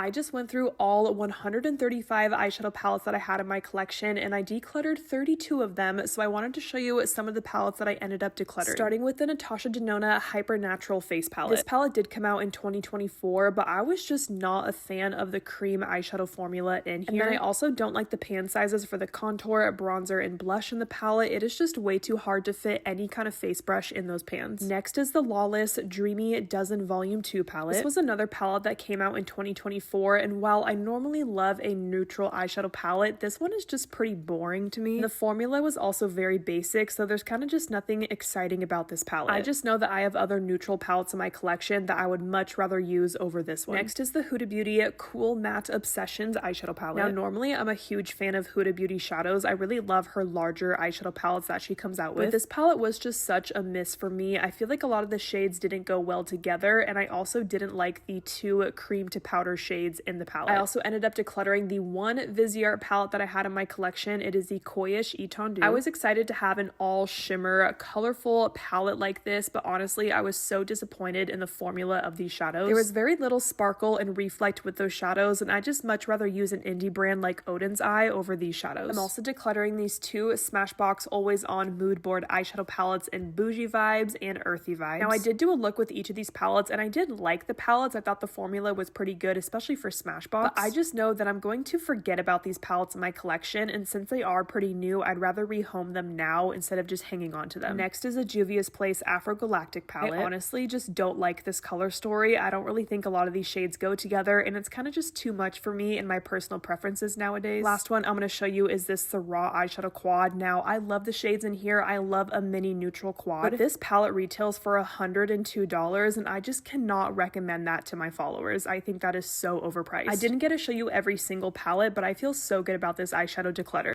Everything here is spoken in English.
I just went through all 135 eyeshadow palettes that I had in my collection and I decluttered 32 of them, so I wanted to show you some of the palettes that I ended up decluttering. Starting with the Natasha Denona Hyper Natural Face Palette. This palette did come out in 2024, but I was just not a fan of the cream eyeshadow formula in here. And then I also don't like the pan sizes for the contour, bronzer, and blush in the palette. It is just way too hard to fit any kind of face brush in those pans. Next is the Lawless Dreamy Dozen Volume 2 palette. This was another palette that came out in 2024. And while I normally love a neutral eyeshadow palette, this one is just pretty boring to me. The formula was also very basic, so there's kind of just nothing exciting about this palette. I just know that I have other neutral palettes in my collection that I would much rather use over this one. Next is the Huda Beauty Cool Matte Obsessions eyeshadow palette. Now, normally I'm a huge fan of Huda Beauty shadows. I really love her larger eyeshadow palettes that she comes out with. But this palette was just such a miss for me. I feel like a lot of the shades didn't go well together, and I also didn't like the two cream to powder shades in the palette. I also ended up decluttering the one Viseart palette that I had in my collection. It is the Coyish Etendu. I was excited to have an all shimmer, colorful palette like this, but honestly, I was so disappointed in the formula of these shadows. There was very little sparkle and reflect with those shadows, and I just much rather use an indie brand like Odin's Eye over these shadows. I'm also decluttering these two Smashbox Always On Mood Board eyeshadow palettes in Bougie Vibes and Earthy Vibes. Now, I did do a look with each of these palettes, and I did like the palettes. I thought the formula was pretty good, especially for Smashbox. But I just know that I'm going to forget about these palettes in my collection, and since they are pretty new, I'd rather rehome them now instead of just hanging on to them. Next is a Juvia's Place Afro Galactic palette. I honestly just don't like this color story. I don't really think a lot of these shades go together, and it's kind of just too much for me and my personal preferences nowadays. Last one I'm going to show you is this The Raw eyeshadow quad. Now, I love the shades in here. I love a mini neutral quad, but this palette retails for $102, and I just cannot recommend that to my followers. I think that is so overpriced. I didn't get to show you every single palette, but I feel so good about this eyeshadow declutter.